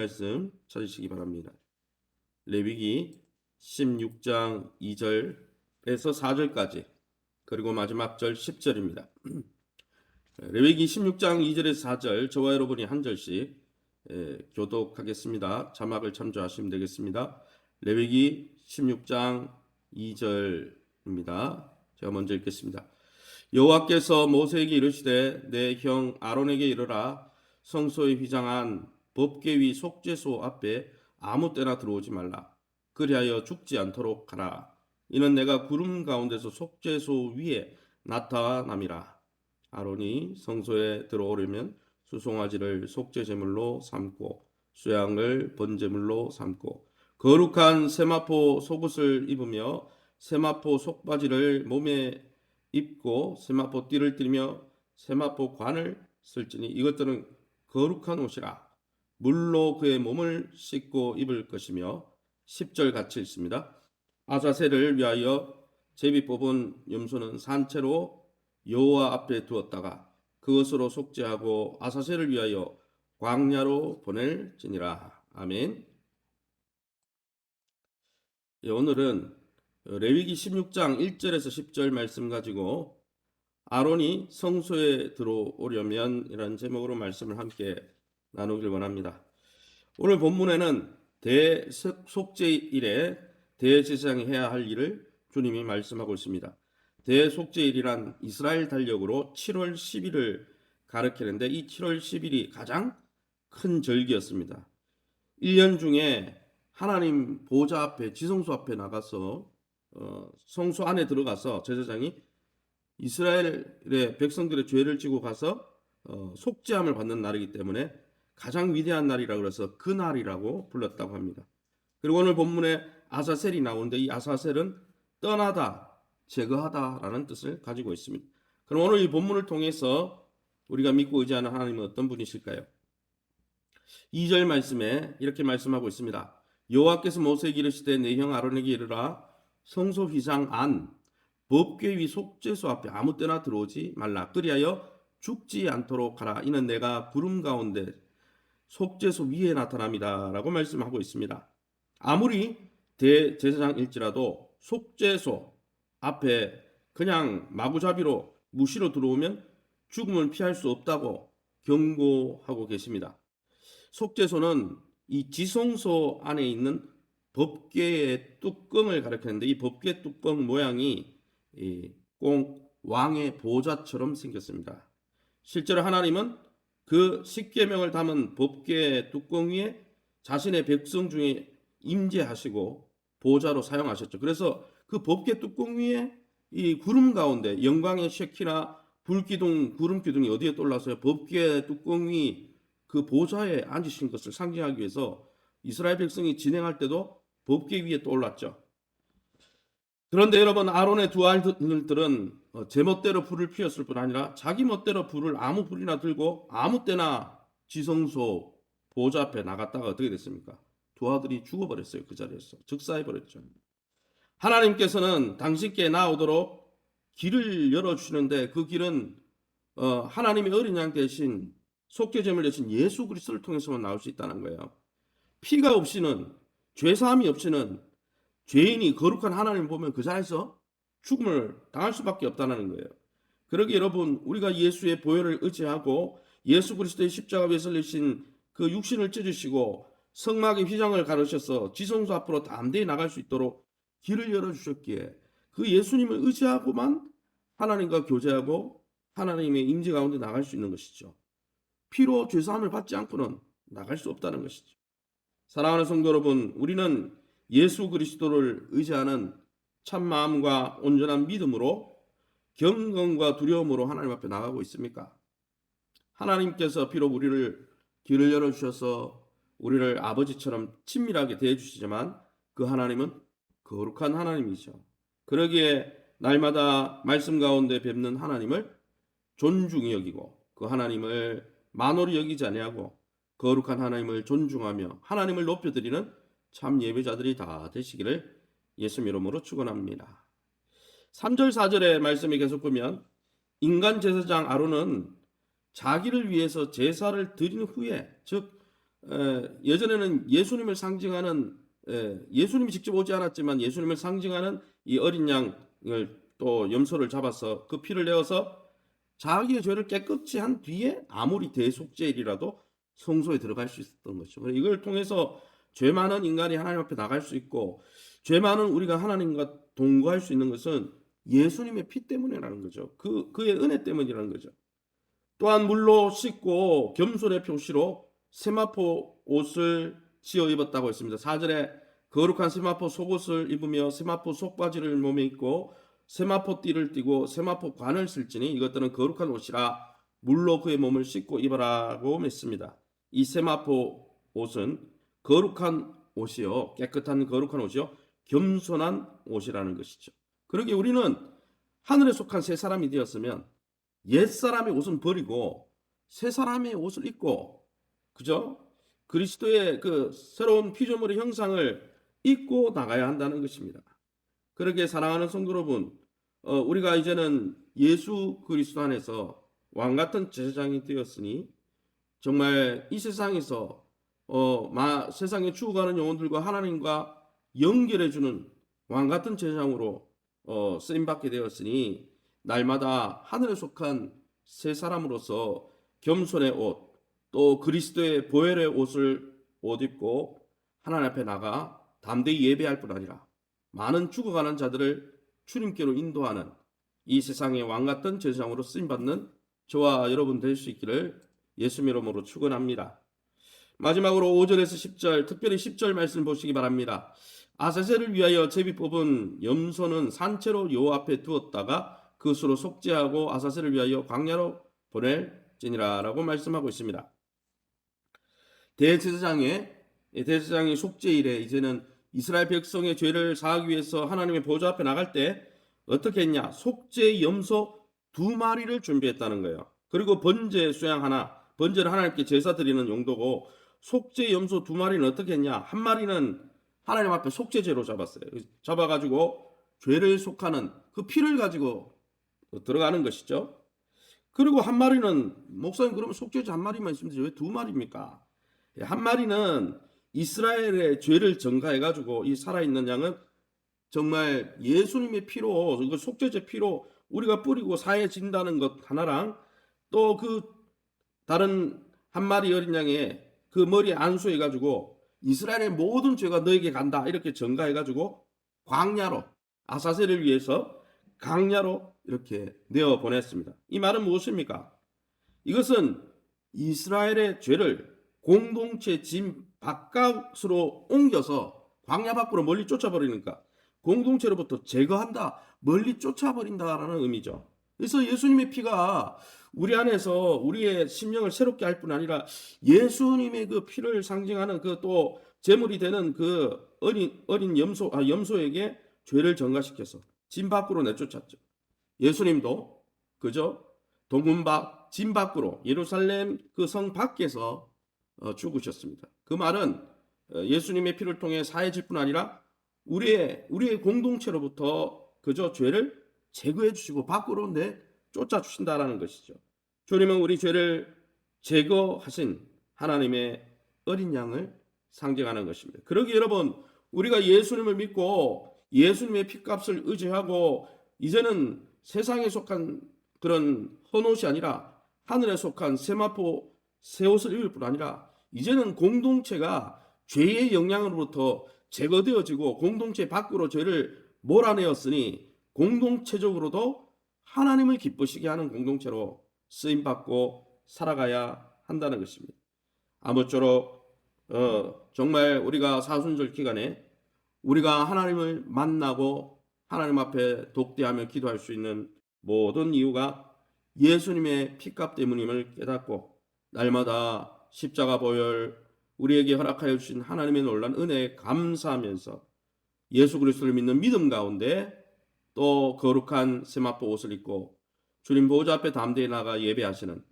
말씀 찾으시기 바랍니다. 레위기 16장 2절에서 4절까지 그리고 마지막 절 10절입니다. 레위기 16장 2절에서 4절 저와 여러분이 한 절씩 교독하겠습니다. 자막을 참조하시면 되겠습니다. 레위기 16장 2절입니다. 제가 먼저 읽겠습니다. 여호와께서 모세에게 이르시되 내 형 아론에게 이르라 성소에 휘장한 법궤 속죄소 앞에 아무 때나 들어오지 말라. 그리하여 죽지 않도록 하라. 이는 내가 구름 가운데서 속죄소 위에 나타남이라. 아론이 성소에 들어오려면 수송아지를 속죄제물로 삼고 수양을 번제물로 삼고 거룩한 세마포 속옷을 입으며 세마포 속바지를 몸에 입고 세마포 띠를 띠며 세마포 관을 쓸지니 이것들은 거룩한 옷이라. 물로 그의 몸을 씻고 입을 것이며 10절 같이 읽습니다. 아사셀을 위하여 제비 뽑은 염소는 산채로 여호와 앞에 두었다가 그것으로 속죄하고 아사셀을 위하여 광야로 보낼지니라. 아멘. 오늘은 레위기 16장 1절에서 10절 말씀 가지고 아론이 성소에 들어오려면 이라는 제목으로 말씀을 함께 나누길 원합니다. 오늘 본문에는 대속죄일에 대제사장이 해야 할 일을 주님이 말씀하고 있습니다. 대속죄일이란 이스라엘 달력으로 7월 10일을 가리키는데 이 7월 10일이 가장 큰 절기였습니다. 1년 중에 하나님 보좌 앞에 지성소 앞에 나가서 성소 안에 들어가서 제사장이 이스라엘의 백성들의 죄를 지고 가서 속죄함을 받는 날이기 때문에 가장 위대한 날이라고 해서 그 날이라고 불렀다고 합니다. 그리고 오늘 본문에 아사셀이 나오는데 이 아사셀은 떠나다, 제거하다라는 뜻을 가지고 있습니다. 그럼 오늘 이 본문을 통해서 우리가 믿고 의지하는 하나님은 어떤 분이실까요? 2절 말씀에 이렇게 말씀하고 있습니다. 여호와께서 모세에게 이르시되 내 형 아론에게 이르라 성소 휘장 안 법궤 위 속죄소 앞에 아무 때나 들어오지 말라. 그리하여 죽지 않도록 하라. 이는 내가 구름 가운데 속죄소 위에 나타납니다. 라고 말씀하고 있습니다. 아무리 대제사장일지라도 속죄소 앞에 그냥 마구잡이로 무시로 들어오면 죽음을 피할 수 없다고 경고하고 계십니다. 속죄소는 이 지성소 안에 있는 법궤의 뚜껑을 가리키는데 이 법궤 뚜껑 모양이 꼭 왕의 보좌처럼 생겼습니다. 실제로 하나님은 그 십계명을 담은 법궤 뚜껑 위에 자신의 백성 중에 임재하시고 보좌로 사용하셨죠. 그래서 그 법궤 뚜껑 위에 이 구름 가운데 영광의 셰키나 불기둥, 구름 기둥이 어디에 떠올라서요? 법궤 뚜껑 위 그 보좌에 앉으신 것을 상징하기 위해서 이스라엘 백성이 진행할 때도 법궤 위에 떠올랐죠. 그런데 여러분 아론의 두 아들들은 제멋대로 불을 피웠을 뿐 아니라 자기 멋대로 불을 아무 불이나 들고 아무 때나 지성소 보좌 앞에 나갔다가 어떻게 됐습니까? 두 아들이 죽어버렸어요. 그 자리에서 즉사해버렸죠. 하나님께서는 당신께 나오도록 길을 열어주시는데 그 길은 하나님의 어린 양 대신 속죄제물 대신 예수 그리스도를 통해서만 나올 수 있다는 거예요. 피가 없이는 죄사함이 없이는 죄인이 거룩한 하나님을 보면 그 자리에서 죽음을 당할 수밖에 없다는 거예요. 그러기에 여러분 우리가 예수의 보혈을 의지하고 예수 그리스도의 십자가 위에서 내신 그 육신을 찢으시고 성막의 휘장을 가르셔서 지성소 앞으로 담대히 나갈 수 있도록 길을 열어주셨기에 그 예수님을 의지하고만 하나님과 교제하고 하나님의 임재 가운데 나갈 수 있는 것이죠. 피로 죄사함을 받지 않고는 나갈 수 없다는 것이죠. 사랑하는 성도 여러분, 우리는 예수 그리스도를 의지하는 참 마음과 온전한 믿음으로 경건과 두려움으로 하나님 앞에 나가고 있습니까? 하나님께서 비록 우리를 길을 열어주셔서 우리를 아버지처럼 친밀하게 대해주시지만 그 하나님은 거룩한 하나님이죠. 그러기에 날마다 말씀 가운데 뵙는 하나님을 존중히 여기고 그 하나님을 만홀히 여기지 아니하고 거룩한 하나님을 존중하며 하나님을 높여드리는 참 예배자들이 다 되시기를 예수 이름으로 축원합니다. 3절 4절의 말씀에 계속 보면 인간 제사장 아론은 자기를 위해서 제사를 드린 후에 즉 예전에는 예수님을 상징하는 예수님이 직접 오지 않았지만 예수님을 상징하는 이 어린 양을 또 염소를 잡아서 그 피를 내어서 자기의 죄를 깨끗이 한 뒤에 아무리 대속죄일이라도 성소에 들어갈 수 있었던 것이죠. 이걸 통해서 죄 많은 인간이 하나님 앞에 나갈 수 있고 죄 많은 우리가 하나님과 동거할 수 있는 것은 예수님의 피 때문이라는 거죠. 그의 은혜 때문이라는 거죠. 또한 물로 씻고 겸손의 표시로 세마포 옷을 지어 입었다고 했습니다. 4절에 거룩한 세마포 속옷을 입으며 세마포 속바지를 몸에 입고 세마포 띠를 띠고 세마포 관을 쓸지니 이것들은 거룩한 옷이라 물로 그의 몸을 씻고 입으라고 했습니다. 이 세마포 옷은 거룩한 옷이요, 깨끗한 거룩한 옷이요, 겸손한 옷이라는 것이죠. 그러기에 우리는 하늘에 속한 새 사람이 되었으면 옛 사람의 옷은 버리고 새 사람의 옷을 입고, 그죠? 그리스도의 그 새로운 피조물의 형상을 입고 나가야 한다는 것입니다. 그렇게 사랑하는 성도 여러분, 우리가 이제는 예수 그리스도 안에서 왕 같은 제사장이 되었으니 정말 이 세상에서 세상에 죽어가는 영혼들과 하나님과 연결해주는 왕 같은 제사장으로 쓰임 받게 되었으니 날마다 하늘에 속한 새 사람으로서 겸손의 옷, 또 그리스도의 보혈의 옷을 옷 입고 하나님 앞에 나가 담대히 예배할 뿐 아니라 많은 죽어가는 자들을 주님께로 인도하는 이 세상의 왕 같은 제사장으로 쓰임 받는 저와 여러분 될 수 있기를 예수 이름으로 축원합니다. 마지막으로 5절에서 10절, 특별히 10절 말씀 보시기 바랍니다. 아사셀을 위하여 제비 뽑은 염소는 산채로 요 앞에 두었다가 그 수로 속죄하고 아사셀을 위하여 광야로 보낼지니라라고 말씀하고 있습니다. 대제사장이 속죄일에 이제는 이스라엘 백성의 죄를 사하기 위해서 하나님의 보좌 앞에 나갈 때 어떻게 했냐? 속죄 염소 2마리를 준비했다는 거예요. 그리고 번제 수양 하나, 번제를 하나님께 제사 드리는 용도고, 속죄 염소 2마리는 어떻게 했냐? 한 마리는 하나님 앞에 속죄제로 잡았어요. 잡아가지고 죄를 속하는 그 피를 가지고 들어가는 것이죠. 그리고 한 마리는, 목사님 그러면 속죄제 한 마리만 있으면 되지 왜 2마리입니까? 한 마리는 이스라엘의 죄를 전가해가지고 이 살아있는 양은 정말 예수님의 피로, 이거 속죄제 피로 우리가 뿌리고 사해진다는 것 하나랑, 또 그 다른 한 마리 어린 양의 그 머리에 안수해가지고 이스라엘의 모든 죄가 너에게 간다 이렇게 전가해가지고 광야로, 아사셀을 위해서 광야로 이렇게 내어 보냈습니다. 이 말은 무엇입니까? 이것은 이스라엘의 죄를 공동체 짐 바깥으로 옮겨서 광야 밖으로 멀리 쫓아버리니까 공동체로부터 제거한다, 멀리 쫓아버린다라는 의미죠. 그래서 예수님의 피가 우리 안에서 우리의 심령을 새롭게 할 뿐 아니라 예수님의 그 피를 상징하는 그 또 제물이 되는 그 어린 염소에게 죄를 전가시켜서 짐 밖으로 내쫓았죠. 예수님도 그저 동문 밖, 짐 밖으로 예루살렘 그 성 밖에서 죽으셨습니다. 그 말은 예수님의 피를 통해 사해질 뿐 아니라 우리의 공동체로부터 그저 죄를 제거해 주시고 밖으로 쫓아 주신다라는 것이죠. 주님은 우리 죄를 제거하신 하나님의 어린 양을 상징하는 것입니다. 그러기 여러분, 우리가 예수님을 믿고 예수님의 피값을 의지하고 이제는 세상에 속한 그런 헌옷이 아니라 하늘에 속한 세마포 새 옷을 입을 뿐 아니라 이제는 공동체가 죄의 영향으로부터 제거되어지고 공동체 밖으로 죄를 몰아내었으니 공동체적으로도 하나님을 기쁘시게 하는 공동체로 쓰임받고 살아가야 한다는 것입니다. 아무쪼록 정말 우리가 사순절 기간에 우리가 하나님을 만나고 하나님 앞에 독대하며 기도할 수 있는 모든 이유가 예수님의 피값 때문임을 깨닫고 날마다 십자가 보혈 우리에게 허락하여 주신 하나님의 놀라운 은혜에 감사하면서 예수 그리스도를 믿는 믿음 가운데 또 거룩한 세마포 옷을 입고 주님 보좌 앞에 담대히 나가 예배하시는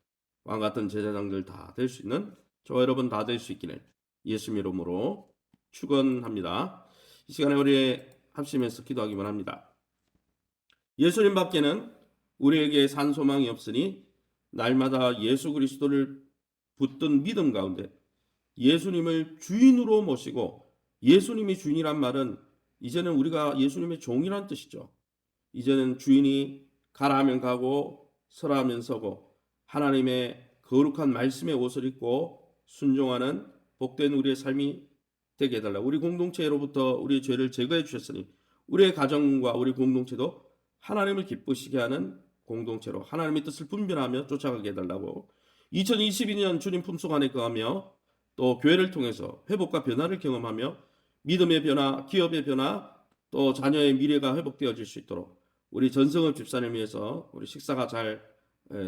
왕같은 제사장들 다 될 수 있는 저와 여러분 다 될 수 있기를 예수 이름으로 축원합니다. 이 시간에 우리 합심해서 기도하기만 합니다. 예수님 밖에는 우리에게 산 소망이 없으니 날마다 예수 그리스도를 붙든 믿음 가운데 예수님을 주인으로 모시고, 예수님이 주인이란 말은 이제는 우리가 예수님의 종이란 뜻이죠. 이제는 주인이 가라 하면 가고 서라 하면 서고 하나님의 거룩한 말씀의 옷을 입고 순종하는 복된 우리의 삶이 되게 해달라. 우리 공동체로부터 우리의 죄를 제거해 주셨으니 우리의 가정과 우리 공동체도 하나님을 기쁘시게 하는 공동체로 하나님의 뜻을 분별하며 쫓아가게 해달라고. 2022년 주님 품속 안에 거하며 또 교회를 통해서 회복과 변화를 경험하며 믿음의 변화, 기업의 변화, 또 자녀의 미래가 회복되어질 수 있도록 우리 전성업 집사님 위해서 우리 식사가 잘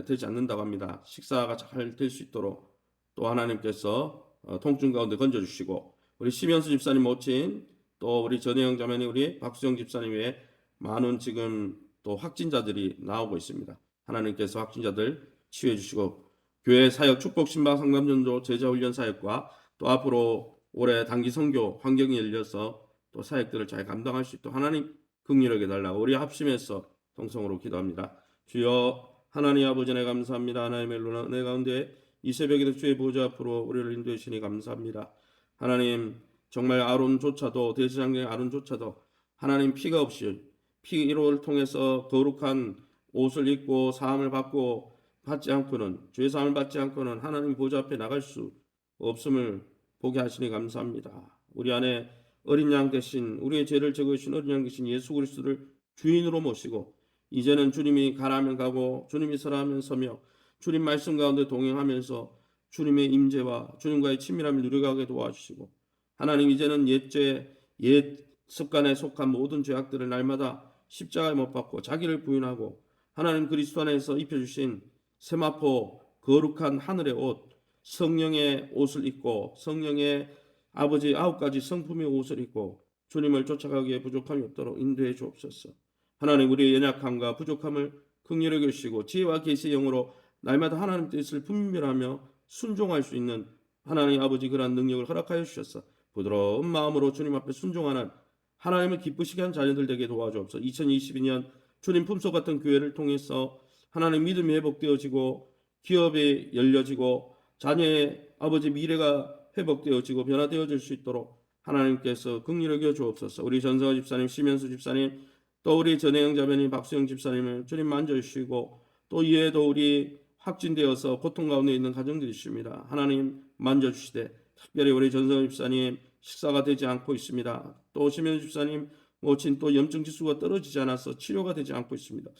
되지 않는다고 합니다. 식사가 잘 될 수 있도록 또 하나님께서 통증 가운데 건져주시고, 우리 심현수 집사님 모친 또 우리 전혜영 자매님, 우리 박수영 집사님 외에 많은 지금 또 확진자들이 나오고 있습니다. 하나님께서 확진자들 치유해 주시고, 교회 사역 축복 신방 상담전도 제자훈련 사역과 또 앞으로 올해 단기 선교 환경이 열려서 또 사역들을 잘 감당할 수 있도록 하나님 긍휼하게 달라고 우리 합심해서 통성으로 기도합니다. 주여 하나님 아버지, 네 감사합니다. 하나님의 은혜 가운데 이 새벽에도 주의 보좌 앞으로 우리를 인도해 주시니 감사합니다. 하나님, 정말 아론조차도, 대제사장의 아론조차도 하나님 피가 없이 피로를 통해서 거룩한 옷을 입고 사함을 받지 않고는, 죄 사함을 받지 않고는 하나님 보좌 앞에 나갈 수 없음을 보게 하시니 감사합니다. 우리 안에 어린 양 대신, 우리의 죄를 제거해 주신 어린 양 대신 예수 그리스도를 주인으로 모시고, 이제는 주님이 가라 하면 가고 주님이 서라 하면 서며 주님 말씀 가운데 동행하면서 주님의 임재와 주님과의 친밀함을 누려가게 도와주시고, 하나님 이제는 옛 습관에 속한 모든 죄악들을 날마다 십자가에 못 박고 자기를 부인하고 하나님 그리스도 안에서 입혀주신 세마포 거룩한 하늘의 옷, 성령의 옷을 입고 성령의 아버지 9가지 성품의 옷을 입고 주님을 쫓아가기에 부족함이 없도록 인도해 주옵소서. 하나님, 우리의 연약함과 부족함을 긍휼히 여기시고 지혜와 계시의 영으로 날마다 하나님 뜻을 분별하며 순종할 수 있는 하나님 아버지 그러한 능력을 허락하여 주셔서 부드러운 마음으로 주님 앞에 순종하는 하나님을 기쁘시게 한 자녀들 되게 도와주옵소서. 2022년 주님 품속 같은 교회를 통해서 하나님 믿음이 회복되어지고 기업이 열려지고 자녀의 아버지 미래가 회복되어지고 변화되어질 수 있도록 하나님께서 긍휼히 여겨 주옵소서. 우리 전성호 집사님, 심현수 집사님, 또 우리 전혜영 자매님, 박수영 집사님을 주님 만져주시고, 또 이외에도 우리 확진되어서 고통 가운데 있는 가정들이 있습니다. 하나님 만져주시되, 특별히 우리 전성호 집사님 식사가 되지 않고 있습니다. 또 심현수 집사님 모친 또 염증 지수가 떨어지지 않아서 치료가 되지 않고 있습니다.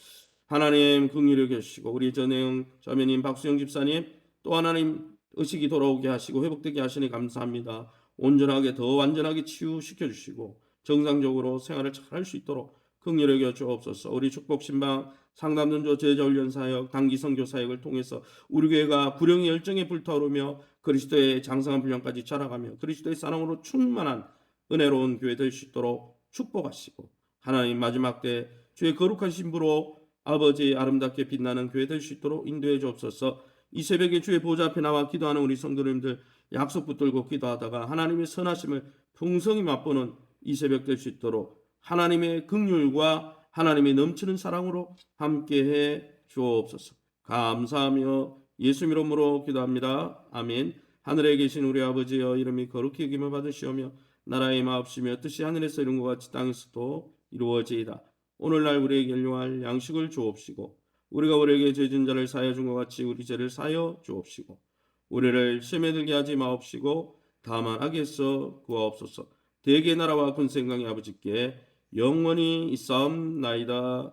하나님 긍휼히 여기시고, 우리 전혜영 자매님, 박수영 집사님 또 하나님 의식이 돌아오게 하시고 회복되게 하시니 감사합니다. 온전하게 더 완전하게 치유시켜 주시고 정상적으로 생활을 잘 할 수 있도록 긍휼히 여겨 주옵소서. 우리 축복 신방 상담전도 제자훈련 사역, 단기 선교 사역을 통해서 우리 교회가 구령의 열정에 불타오르며 그리스도의 장성한 분량까지 자라가며 그리스도의 사랑으로 충만한 은혜로운 교회 될 수 있도록 축복하시고, 하나님 마지막 때 주의 거룩한 신부로 아버지 아름답게 빛나는 교회 될 수 있도록 인도해 주옵소서. 이 새벽에 주의 보좌 앞에 나와 기도하는 우리 성도님들 약속 붙들고 기도하다가 하나님의 선하심을 풍성히 맛보는 이 새벽 될 수 있도록 하나님의 긍휼과 하나님의 넘치는 사랑으로 함께해 주옵소서. 감사하며 예수 이름으로 기도합니다. 아멘. 하늘에 계신 우리 아버지여, 이름이 거룩히 여김을 받으시오며 나라의 임하옵시며 뜻이 하늘에서 이룬 것 같이 땅에서도 이루어지이다. 오늘날 우리에게 일용할 양식을 주옵시고 우리가 우리에게 죄 진 자를 사하여 준 것 같이 우리 죄를 사하여 주옵시고 우리를 시험에 들게 하지 마옵시고 다만 악에서 구하옵소서. 대개 나라와 군생강의 아버지께 영원히 있사옵나이다.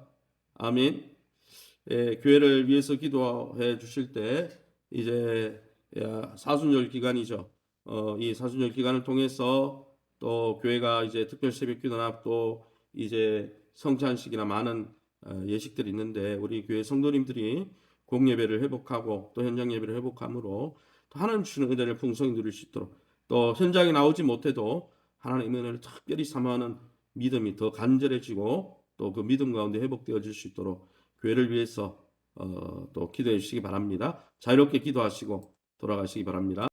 아멘. 교회를 위해서 기도해 주실 때 이제 사순절 기간이죠. 이 사순절 기간을 통해서 또 교회가 이제 특별 새벽 기도나 또 이제 성찬식이나 많은 예식들이 있는데 우리 교회 성도님들이 공예배를 회복하고 또 현장 예배를 회복함으로 또 하나님 주시는 은혜를 풍성히 누릴 수 있도록, 또 현장에 나오지 못해도 하나님 은혜를 특별히 사모하는 믿음이 더 간절해지고 또 그 믿음 가운데 회복되어질 수 있도록 교회를 위해서 또 기도해 주시기 바랍니다. 자유롭게 기도하시고 돌아가시기 바랍니다.